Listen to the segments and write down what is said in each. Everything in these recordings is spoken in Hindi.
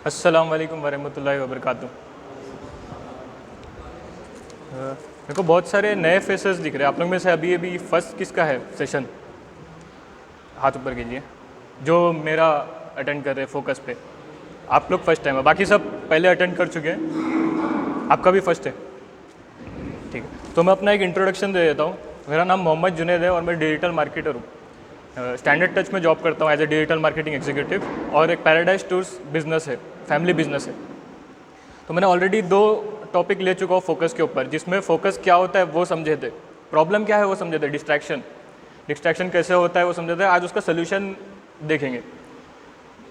अस्सलाम वालेकुम वरहमतुल्लाहि वबरकातुहू। मेरे को बहुत सारे नए फेसेस दिख रहे हैं। आप लोग में से अभी अभी फर्स्ट किसका है सेशन? हाथ ऊपर कीजिए। जो मेरा अटेंड कर रहे हैं फोकस पे, आप लोग फर्स्ट टाइम है, बाकी सब पहले अटेंड कर चुके हैं। आपका भी फर्स्ट है, ठीक है। तो मैं अपना एक इंट्रोडक्शन दे देता हूँ। मेरा नाम मोहम्मद जुनैद है और मैं डिजिटल मार्केटर हूँ। स्टैंडर्ड टच में जॉब करता हूँ as a digital marketing executive, और एक पैराडाइज टूर्स बिजनेस है, फैमिली बिजनेस है। तो मैंने ऑलरेडी 2 टॉपिक ले चुका हूँ फोकस के ऊपर, जिसमें फोकस क्या होता है वो समझे थे, प्रॉब्लम क्या है वो समझे थे, डिस्ट्रैक्शन कैसे होता है वो समझे थे। आज उसका सोल्यूशन देखेंगे।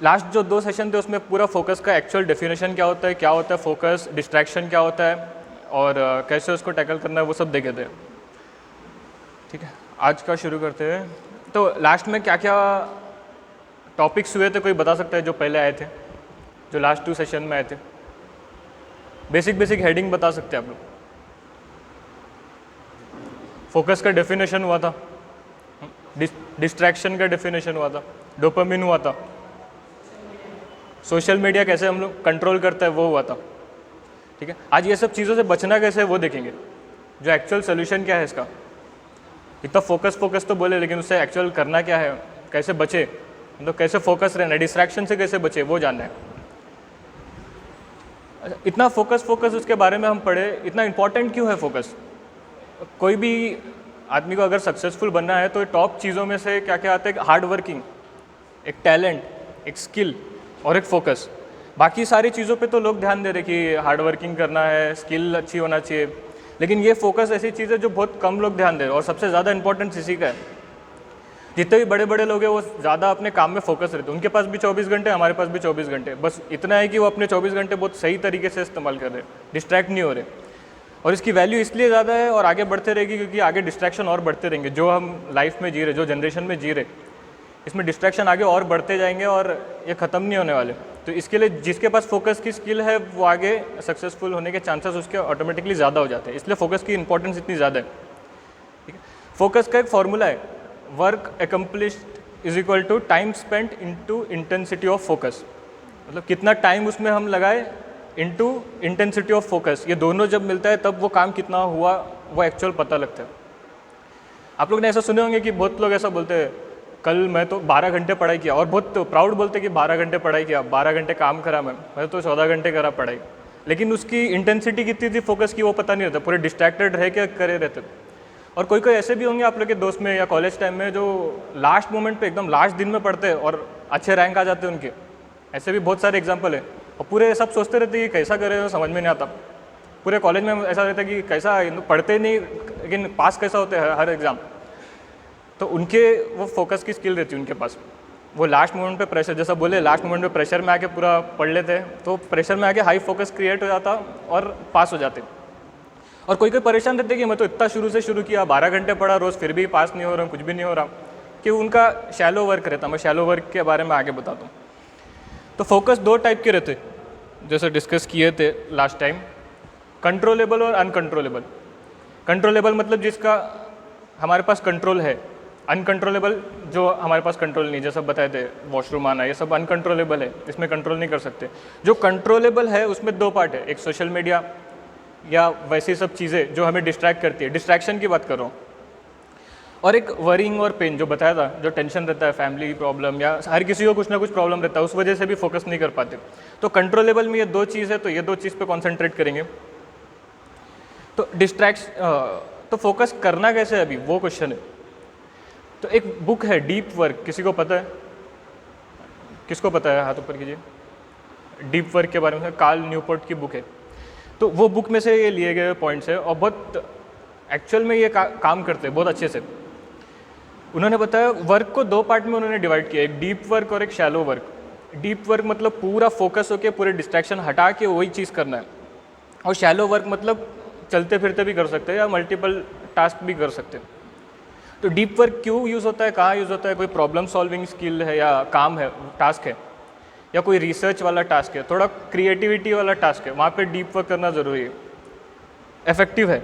लास्ट जो 2 सेशन थे उसमें पूरा फोकस का एक्चुअल डेफिनेशन क्या होता है फोकस, डिस्ट्रैक्शन क्या होता है और कैसे उसको टैकल करना है वो सब देखे थे, ठीक है। आज का शुरू करते हैं। तो लास्ट में क्या क्या टॉपिक्स हुए थे, कोई बता सकता है जो पहले आए थे, जो लास्ट 2 सेशन में आए थे? बेसिक हेडिंग बता सकते हैं आप लोग। फोकस का डेफिनेशन हुआ था, डिस्ट्रैक्शन का डेफिनेशन हुआ था, डोपामिन हुआ था, सोशल मीडिया कैसे हम लोग कंट्रोल करता है वो हुआ था, ठीक है। आज ये सब चीज़ों से बचना कैसे है वो देखेंगे, जो एक्चुअल सोल्यूशन क्या है इसका। इतना फोकस तो बोले, लेकिन उससे एक्चुअल करना क्या है, कैसे बचे, मतलब कैसे फोकस रहना, डिस्ट्रैक्शन से कैसे बचे वो जानना है। इतना फोकस उसके बारे में हम पढ़े, इतना इम्पॉर्टेंट क्यों है फोकस? कोई भी आदमी को अगर सक्सेसफुल बनना है तो टॉप चीज़ों में से क्या क्या आता है? हार्ड वर्किंग, एक टैलेंट, एक स्किल और एक फोकस। बाकी सारी चीज़ों पे तो लोग ध्यान दे रहे कि हार्ड वर्किंग करना है, स्किल अच्छी होना चाहिए, लेकिन ये फोकस ऐसी चीज़ है जो बहुत कम लोग ध्यान दे रहे हैं, और सबसे ज़्यादा इंपॉर्टेंस इसी का है। जितने भी बड़े बड़े लोग हैं वो ज़्यादा अपने काम में फोकस रहते हैं। उनके पास भी 24 घंटे, हमारे पास भी 24 घंटे, बस इतना है कि वो अपने 24 घंटे बहुत सही तरीके से इस्तेमाल कर रहे हैं, डिस्ट्रैक्ट नहीं हो रहे। और इसकी वैल्यू इसलिए ज़्यादा है और आगे बढ़ते रहेगी क्योंकि आगे डिस्ट्रैक्शन और बढ़ते रहेंगे। जो हम लाइफ में जी रहे, जो जनरेशन में जी रहे, इसमें डिस्ट्रैक्शन आगे और बढ़ते जाएंगे और ये ख़त्म नहीं होने वाले। तो इसके लिए जिसके पास फोकस की स्किल है वो आगे सक्सेसफुल होने के चांसेस उसके ऑटोमेटिकली ज़्यादा हो जाते हैं। इसलिए फोकस की इंपॉर्टेंस इतनी ज़्यादा है, ठीक है। फोकस का एक फॉर्मूला है, work accomplished is equal to time spent into intensity of focus. मतलब कितना टाइम उसमें हम लगाए इनटू इंटेंसिटी ऑफ फोकस, ये दोनों जब मिलता है तब वो काम कितना हुआ वो एक्चुअल पता लगता है। आप लोग ने ऐसा सुने होंगे कि बहुत लोग ऐसा बोलते हैं, कल मैं तो 12 घंटे पढ़ाई किया, और बहुत प्राउड बोलते कि 12 घंटे पढ़ाई किया, 12 घंटे काम करा, मैं तो 14 घंटे करा पढ़ाई, लेकिन उसकी इंटेंसिटी कितनी थी फोकस की वो पता नहीं रहता, पूरे डिस्ट्रैक्टेड रह के करे रहते। और कोई ऐसे भी होंगे आप लोग के दोस्त में या कॉलेज टाइम में जो लास्ट मोमेंट पे एकदम लास्ट दिन में पढ़ते हैं और अच्छे रैंक आ जाते हैं उनके। ऐसे भी बहुत सारे एग्जांपल है। और पूरे सब सोचते रहते हैं कि कैसा करे, समझ में नहीं आता। पूरे कॉलेज में ऐसा रहता है कि कैसा पढ़ते नहीं लेकिन पास कैसा होते हैं हर एग्ज़ाम। तो उनके वो फोकस की स्किल रहती है उनके पास। वो लास्ट मोमेंट पे प्रेशर, जैसा बोले लास्ट मोमेंट पे प्रेशर में आके पूरा पढ़ लेते हैं, तो प्रेशर में आके हाई फोकस क्रिएट हो जाता और पास हो जाते। और कोई परेशान रहते कि मैं तो इतना शुरू से शुरू किया, 12 घंटे पढ़ा रोज़, फिर भी पास नहीं हो रहा, कुछ भी नहीं हो रहा, कि उनका शैलो वर्क रहता। मैं शैलो वर्क के बारे में आगे बताता हूँ। तो फोकस 2 टाइप के रहते, जैसे डिस्कस किए थे लास्ट टाइम, कंट्रोलेबल और अनकंट्रोलेबल। कंट्रोलेबल मतलब जिसका हमारे पास कंट्रोल है, अनकंट्रोलेबल जो हमारे पास कंट्रोल नहीं, जैसा बताए थे वॉशरूम आना, ये सब अनकंट्रोलेबल है, इसमें कंट्रोल नहीं कर सकते। जो कंट्रोलेबल है उसमें 2 पार्ट है, एक सोशल मीडिया या वैसी सब चीज़ें जो हमें डिस्ट्रैक्ट करती है, डिस्ट्रैक्शन की बात कर रहा हूँ, और एक वरिंग और पेन जो बताया था, जो टेंशन रहता है, फैमिली प्रॉब्लम या हर किसी को कुछ ना कुछ प्रॉब्लम रहता है, उस वजह से भी फोकस नहीं कर पाते। तो कंट्रोलेबल में ये 2 चीज़ है, तो ये 2 चीज़ पे कॉन्सेंट्रेट करेंगे। तो तो फोकस करना कैसे है अभी वो क्वेश्चन है। तो एक बुक है डीप वर्क, किसी को पता है? किसको पता है, हाथ ऊपर कीजिए। डीप वर्क के बारे में कार्ल न्यूपोर्ट की बुक है। तो वो बुक में से ये लिए गए पॉइंट्स है और बहुत एक्चुअल में ये काम करते हैं बहुत अच्छे से। उन्होंने बताया वर्क को 2 पार्ट में उन्होंने डिवाइड किया, एक डीप वर्क और एक शैलो वर्क। डीप वर्क मतलब पूरा फोकस होकर पूरे डिस्ट्रैक्शन हटा के वही चीज़ करना है, और शैलो वर्क मतलब चलते फिरते भी कर सकते हैं या मल्टीपल टास्क भी कर सकते हैं। तो डीप वर्क क्यों यूज़ होता है, कहाँ यूज़ होता है? कोई प्रॉब्लम सॉल्विंग स्किल है या काम है, टास्क है, या कोई रिसर्च वाला टास्क है, थोड़ा क्रिएटिविटी वाला टास्क है, वहाँ पे डीप वर्क करना ज़रूरी है, इफेक्टिव है।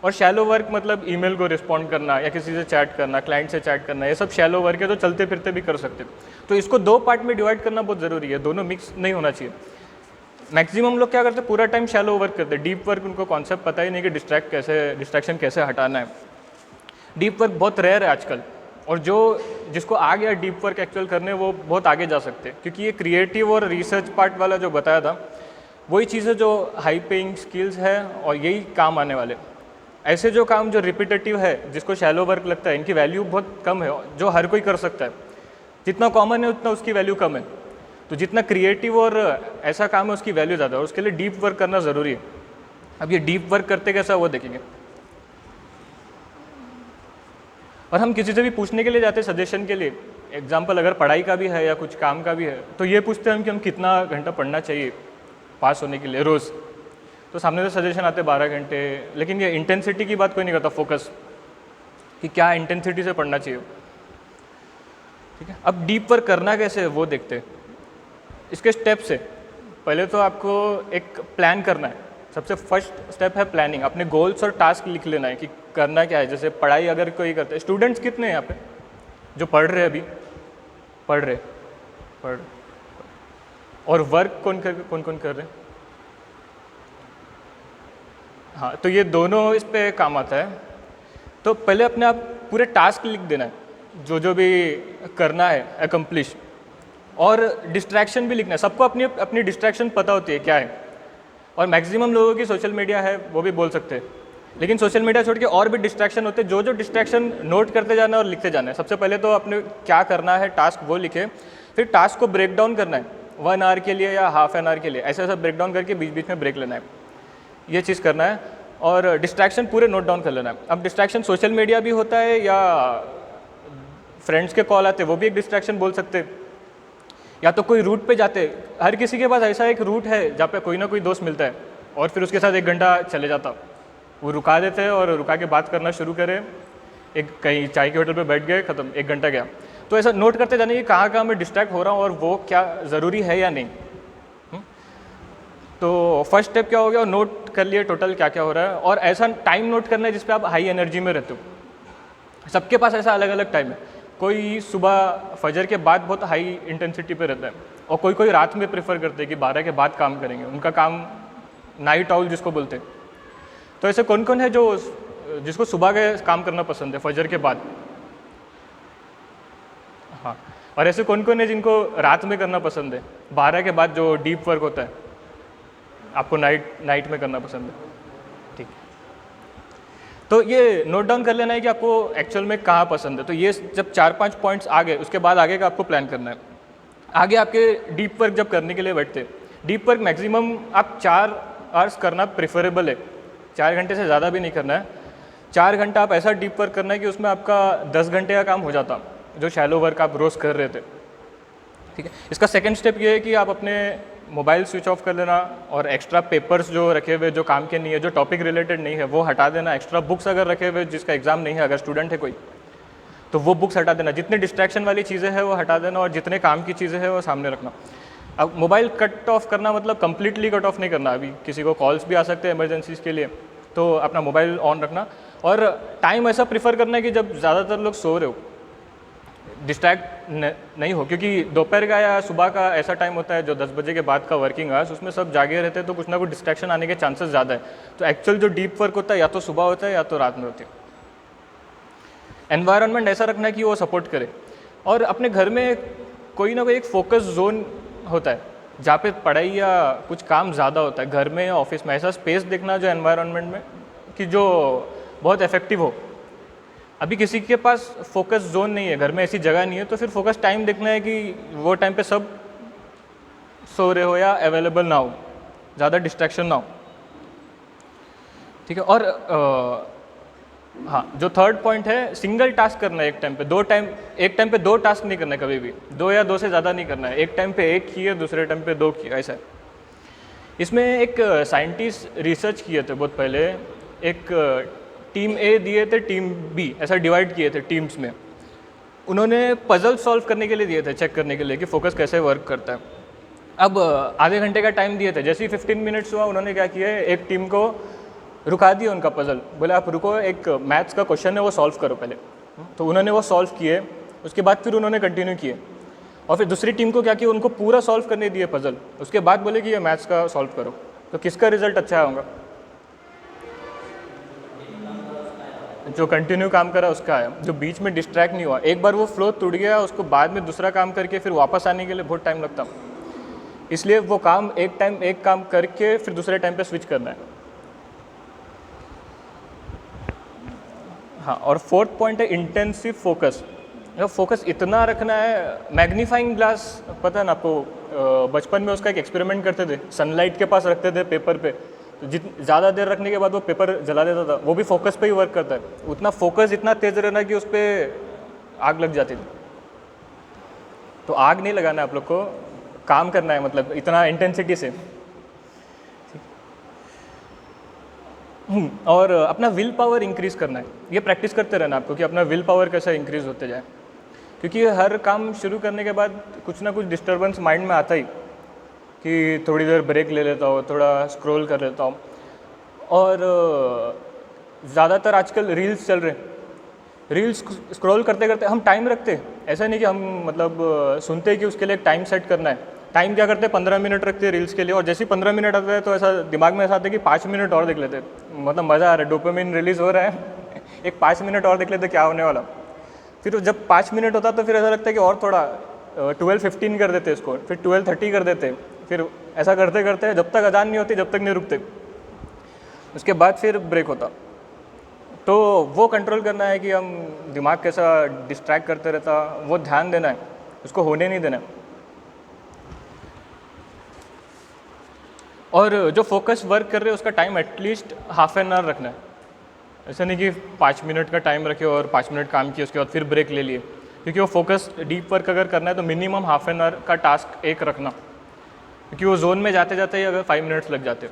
और शैलो वर्क मतलब ईमेल को रिस्पॉन्ड करना या किसी से चैट करना, क्लाइंट से चैट करना, ये सब शैलो वर्क है, तो चलते फिरते भी कर सकते हो। तो इसको 2 पार्ट में डिवाइड करना बहुत ज़रूरी है, दोनों मिक्स नहीं होना चाहिए। मैक्सिमम लोग क्या करते हैं, पूरा टाइम शैलो वर्क करते हैं, डीप वर्क उनको कॉन्सेप्ट पता ही नहीं कि डिस्ट्रैक्शन कैसे हटाना है। डीप वर्क बहुत रेयर है आजकल, और जिसको आ गया डीप वर्क एक्चुअल करने, वो बहुत आगे जा सकते हैं, क्योंकि ये क्रिएटिव और रिसर्च पार्ट वाला जो बताया था, वही चीज़ है जो हाई पेइंग स्किल्स है और यही काम आने वाले। ऐसे जो काम जो रिपीटेटिव है, जिसको शैलो वर्क लगता है, इनकी वैल्यू बहुत कम है, जो हर कोई कर सकता है। जितना कॉमन है उतना उसकी वैल्यू कम है, तो जितना क्रिएटिव और ऐसा काम है उसकी वैल्यू ज़्यादा है, और उसके लिए डीप वर्क करना ज़रूरी है। अब ये डीप वर्क करते कैसा वो देखेंगे। और हम किसी से भी पूछने के लिए जाते हैं सजेशन के लिए, एग्जाम्पल अगर पढ़ाई का भी है या कुछ काम का भी है, तो ये पूछते हैं हम कि हम कितना घंटा पढ़ना चाहिए पास होने के लिए रोज़। तो सामने से सजेशन आते 12 घंटे, लेकिन ये इंटेंसिटी की बात कोई नहीं करता, फोकस कि क्या इंटेंसिटी से पढ़ना चाहिए। ठीक है, अब डीप वर्क करना कैसे है वो देखते हैं। इसके स्टेप्स है, पहले तो आपको एक प्लान करना है। सबसे फर्स्ट स्टेप है प्लानिंग। अपने गोल्स और टास्क लिख लेना है कि करना क्या है। जैसे पढ़ाई अगर कोई करते हैं, स्टूडेंट्स कितने हैं यहाँ पे जो पढ़ रहे हैं अभी, पढ़ और वर्क कौन कौन कर रहे हैं? हाँ, तो ये दोनों इस पे काम आता है। तो पहले अपने आप पूरे टास्क लिख देना है, जो भी करना है अकम्प्लिश, और डिस्ट्रैक्शन भी लिखना है। सबको अपनी अपनी डिस्ट्रैक्शन पता होती है क्या है, और मैक्सिमम लोगों की सोशल मीडिया है, वो भी बोल सकते हैं। लेकिन सोशल मीडिया छोड़ के और भी डिस्ट्रैक्शन होते हैं, जो डिस्ट्रैक्शन नोट करते जाना है और लिखते जाना है। सबसे पहले तो अपने क्या करना है टास्क वो लिखे, फिर टास्क को ब्रेक डाउन करना है 1 आवर के लिए या हाफ एन आवर के लिए, ऐसा ऐसा ब्रेक डाउन करके बीच बीच में ब्रेक लेना है, ये चीज़ करना है। और डिस्ट्रैक्शन पूरे नोट डाउन कर लेना है। अब डिस्ट्रैक्शन सोशल मीडिया भी होता है या फ्रेंड्स के कॉल आते हैं, वो भी एक डिस्ट्रैक्शन बोल सकते हैं, या तो कोई रूट पे जाते। हर किसी के पास ऐसा एक रूट है जहाँ पे कोई ना कोई दोस्त मिलता है, और फिर उसके साथ 1 घंटा चले जाता, वो रुका देते हैं और रुका के बात करना शुरू करें, एक कहीं चाय के होटल पे बैठ गए, ख़त्म, 1 घंटा गया। तो ऐसा नोट करते जाने कि कहाँ कहाँ मैं डिस्ट्रैक्ट हो रहा हूँ और वो क्या ज़रूरी है या नहीं। तो फर्स्ट स्टेप क्या हो गया, नोट कर लिए टोटल क्या क्या हो रहा है, और ऐसा टाइम नोट करना है जिस पे आप हाई एनर्जी में रहते हो। सबके पास ऐसा अलग अलग टाइम है, कोई सुबह फजर के बाद बहुत हाई इंटेंसिटी पे रहता है, और कोई रात में प्रेफर करते हैं कि 12 के बाद काम करेंगे, उनका काम नाइट आउल जिसको बोलते हैं। तो ऐसे कौन कौन है जिसको सुबह के काम करना पसंद है, फजर के बाद? हाँ, और ऐसे कौन कौन है जिनको रात में करना पसंद है, 12 के बाद जो डीप वर्क होता है आपको नाइट में करना पसंद है? ठीक है, तो ये नोट डाउन कर लेना है कि आपको एक्चुअल में कहाँ पसंद है। तो ये जब 4-5 पॉइंट्स आ गए, उसके बाद आगे का आपको प्लान करना है। आगे आपके डीप वर्क जब करने के लिए बैठते, डीप वर्क मैक्सिमम आप 4 आवर्स करना प्रेफरेबल है, 4 घंटे से ज़्यादा भी नहीं करना है। 4 घंटा आप ऐसा डीप वर्क करना है कि उसमें आपका 10 घंटे का काम हो जाता, जो शैलो वर्क आप रोज़ कर रहे थे। ठीक है, इसका सेकेंड स्टेप ये है कि आप अपने मोबाइल स्विच ऑफ कर लेना, और एक्स्ट्रा पेपर्स जो रखे हुए जो काम के नहीं है, जो टॉपिक रिलेटेड नहीं है, वो हटा देना। एक्स्ट्रा बुक्स अगर रखे हुए जिसका एग्जाम नहीं है, अगर स्टूडेंट है कोई, तो वो बुक्स हटा देना। जितने डिस्ट्रैक्शन वाली चीज़ें हैं वो हटा देना, और जितने काम की चीज़ें हैं वो सामने रखना। अब मोबाइल कट ऑफ करना मतलब कम्प्लीटली कट ऑफ नहीं करना। अभी किसी को कॉल्स भी आ सकते हैं इमरजेंसीज के लिए, तो अपना मोबाइल ऑन रखना, और टाइम ऐसा प्रीफर करना है कि जब ज़्यादातर लोग सो रहे हो, डिस्ट्रैक्ट नहीं हो, क्योंकि दोपहर का या सुबह का ऐसा टाइम होता है जो 10 बजे के बाद का वर्किंग आवर्स, उसमें सब जागे रहते हैं, तो कुछ ना कुछ डिस्ट्रैक्शन आने के चांसेस ज़्यादा है। तो एक्चुअल जो डीप वर्क होता है या तो सुबह होता है या तो रात में होती है। एनवायरनमेंट ऐसा रखना है कि वो सपोर्ट करे, और अपने घर में कोई ना कोई एक फोकस जोन होता है जहाँ पे पढ़ाई या कुछ काम ज़्यादा होता है, घर में या ऑफिस में। ऐसा स्पेस देखना जो एनवायरनमेंट में कि जो बहुत इफेक्टिव हो। अभी किसी के पास फोकस जोन नहीं है, घर में ऐसी जगह नहीं है, तो फिर फोकस टाइम देखना है कि वो टाइम पे सब सो रहे हो या अवेलेबल ना हो, ज़्यादा डिस्ट्रैक्शन ना हो। ठीक है, और हाँ, जो थर्ड पॉइंट है, सिंगल टास्क करना है एक टाइम पे। एक टाइम पे 2 टास्क नहीं करना है कभी भी, 2 या 2 से ज़्यादा नहीं करना है। एक टाइम पे 1 किए, दूसरे टाइम पे 2 किए, ऐसा है। इसमें एक साइंटिस्ट रिसर्च किए थे बहुत पहले, एक टीम ए दिए थे, टीम बी, ऐसा डिवाइड किए थे टीम्स में। उन्होंने पजल सॉल्व करने के लिए दिए थे, चेक करने के लिए कि फोकस कैसे वर्क करता है। अब आधे घंटे का टाइम दिए थे, जैसे ही 15 मिनट्स हुआ, उन्होंने क्या किया, एक टीम को रुका दिया उनका पजल, बोले आप रुको, एक मैथ्स का क्वेश्चन है वो सॉल्व करो पहले। तो उन्होंने वो सॉल्व किए, उसके बाद फिर उन्होंने कंटिन्यू किए, और फिर दूसरी टीम को क्या किया, उनको पूरा सॉल्व करने दिए पजल, उसके बाद बोले कि ये मैथ्स का सॉल्व करो। तो किसका रिजल्ट अच्छा होगा? जो कंटिन्यू काम करा उसका आया, जो बीच में डिस्ट्रैक्ट नहीं हुआ। एक बार वो फ्लो टूट गया, उसको बाद में दूसरा काम करके फिर वापस आने के लिए बहुत टाइम लगता, इसलिए वो काम एक काम करके फिर दूसरे टाइम पे स्विच करना है। हाँ, और फोर्थ पॉइंट है इंटेंसिव फोकस। फोकस इतना रखना है, मैग्नीफाइंग ग्लास पता है ना आपको, बचपन में उसका एक एक्सपेरिमेंट करते थे, सनलाइट के पास रखते थे पेपर पे, तो ज़्यादा देर रखने के बाद वो पेपर जला देता था। वो भी फोकस पे ही वर्क करता है, उतना फोकस इतना तेज रहना कि उस पर आग लग जाती थी। तो आग नहीं लगाना है आप लोग को, काम करना है, मतलब इतना इंटेंसिटी से। और अपना विल पावर इंक्रीज करना है, ये प्रैक्टिस करते रहना आपको कि अपना विल पावर कैसा इंक्रीज होते जाए, क्योंकि हर काम शुरू करने के बाद कुछ ना कुछ डिस्टर्बेंस माइंड में आता ही, कि थोड़ी देर ब्रेक ले लेता हूँ, थोड़ा स्क्रॉल कर लेता हूँ। और ज़्यादातर आजकल रील्स चल रहे हैं, रील्स स्क्रॉल करते करते हम टाइम रखते हैं, ऐसा नहीं कि हम मतलब सुनते हैं कि उसके लिए एक टाइम सेट करना है। टाइम क्या करते हैं, 15 मिनट रखते हैं रील्स के लिए, और जैसे ही 15 मिनट आता है तो ऐसा दिमाग में ऐसा आता है कि 5 मिनट और देख लेते हैं, मतलब मज़ा आ रहा है, डोपामिन रिलीज़ हो रहा है एक 5 मिनट और देख लेते क्या होने वाला। फिर जब 5 मिनट होता तो फिर ऐसा लगता है कि और थोड़ा 12:15 कर देते इसको, फिर 12:30 कर देते, फिर ऐसा करते करते जब तक अजान नहीं होती जब तक नहीं रुकते, उसके बाद फिर ब्रेक होता। तो वो कंट्रोल करना है कि हम दिमाग कैसा डिस्ट्रैक्ट करते रहता, वो ध्यान देना है, उसको होने नहीं देना है। और जो फोकस वर्क कर रहे हैं उसका time at least half an hour रखना है, ऐसा नहीं कि 5 मिनट का टाइम रखे और 5 मिनट काम किए उसके बाद फिर ब्रेक ले लिए, क्योंकि वो फोकस डीप वर्क अगर करना है तो मिनिमम हाफ एन आवर का टास्क एक रखना, क्योंकि वो जोन में जाते जाते ही अगर 5 मिनट्स लग जाते।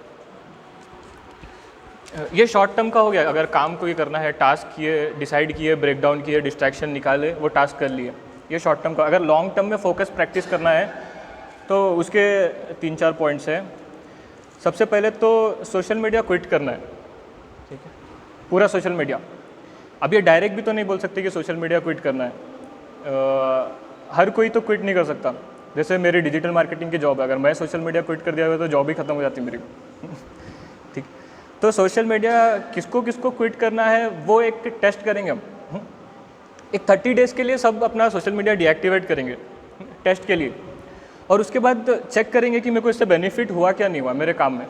ये शॉर्ट टर्म का हो गया, अगर काम को ये करना है, टास्क किए, डिसाइड किए, ब्रेक डाउन किए, डिस्ट्रैक्शन निकाले, वो टास्क कर लिए, ये शॉर्ट टर्म का। अगर लॉन्ग टर्म में फोकस प्रैक्टिस करना है तो उसके 3-4 पॉइंट्स हैं। सबसे पहले तो सोशल मीडिया क्विट करना है, ठीक है, पूरा सोशल मीडिया। अब ये डायरेक्ट भी तो नहीं बोल सकते कि सोशल मीडिया क्विट करना है, हर कोई तो क्विट नहीं कर सकता। जैसे मेरी डिजिटल मार्केटिंग की जॉब है, अगर मैं सोशल मीडिया क्विट कर दिया तो जॉब ही खत्म हो जाती मेरी ठीक। तो सोशल मीडिया किसको किसको क्विट करना है वो एक टेस्ट करेंगे हम। एक 30 डेज़ के लिए सब अपना सोशल मीडिया डीएक्टिवेट करेंगे टेस्ट के लिए, और उसके बाद चेक करेंगे कि मेरे को इससे बेनिफिट हुआ क्या नहीं हुआ मेरे काम में।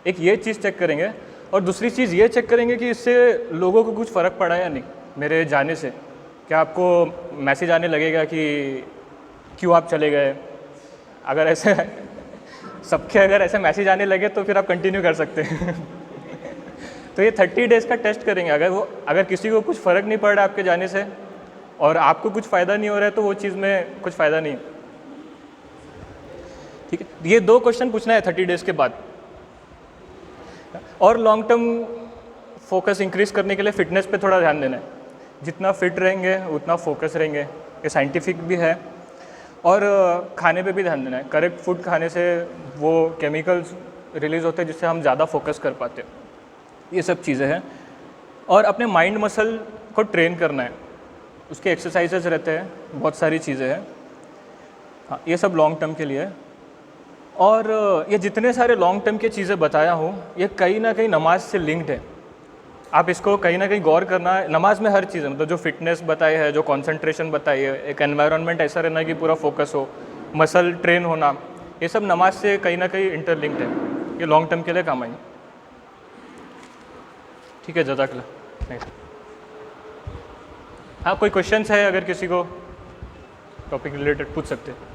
एक ये चीज़ चेक करेंगे, और दूसरी चीज़ ये चेक करेंगे कि इससे लोगों को कुछ फ़र्क पड़ा या नहीं मेरे जाने से। क्या आपको मैसेज आने लगेगा कि क्यों आप चले गए? अगर ऐसे सबके अगर ऐसे मैसेज आने लगे तो फिर आप कंटिन्यू कर सकते हैं तो ये 30 डेज़ का टेस्ट करेंगे। अगर किसी को कुछ फ़र्क नहीं पड़ रहा आपके जाने से और आपको कुछ फ़ायदा नहीं हो रहा है तो वो चीज़ में कुछ फ़ायदा नहीं, ठीक है। ये 2 क्वेश्चन पूछना है 30 डेज़ के बाद। और लॉन्ग टर्म फोकस इंक्रीज करने के लिए फिटनेस पे थोड़ा ध्यान देना है, जितना फिट रहेंगे उतना फोकस रहेंगे, ये साइंटिफिक भी है। और खाने पे भी ध्यान देना है, करेक्ट फूड खाने से वो केमिकल्स रिलीज़ होते हैं जिससे हम ज़्यादा फोकस कर पाते हैं, ये सब चीज़ें हैं। और अपने माइंड मसल को ट्रेन करना है, उसके एक्सरसाइजेस रहते हैं, बहुत सारी चीज़ें हैं। हाँ, ये सब लॉन्ग टर्म के लिए है। और ये जितने सारे लॉन्ग टर्म की चीज़ें बताया हूँ ये कहीं ना कहीं नमाज से लिंक्ड है, आप इसको कहीं ना कहीं गौर करना है। नमाज में हर चीज़ है, मतलब जो फिटनेस बताई है, जो कंसंट्रेशन बताई है, एक एनवायरनमेंट ऐसा रहना कि पूरा फोकस हो, मसल ट्रेन होना, ये सब नमाज से कहीं ना कहीं इंटरलिंक्ड है, ये लॉन्ग टर्म के लिए काम आएंगे। ठीक है, जज़ाकल्लाह। हाँ, कोई क्वेश्चंस है अगर किसी को टॉपिक रिलेटेड पूछ सकते हैं।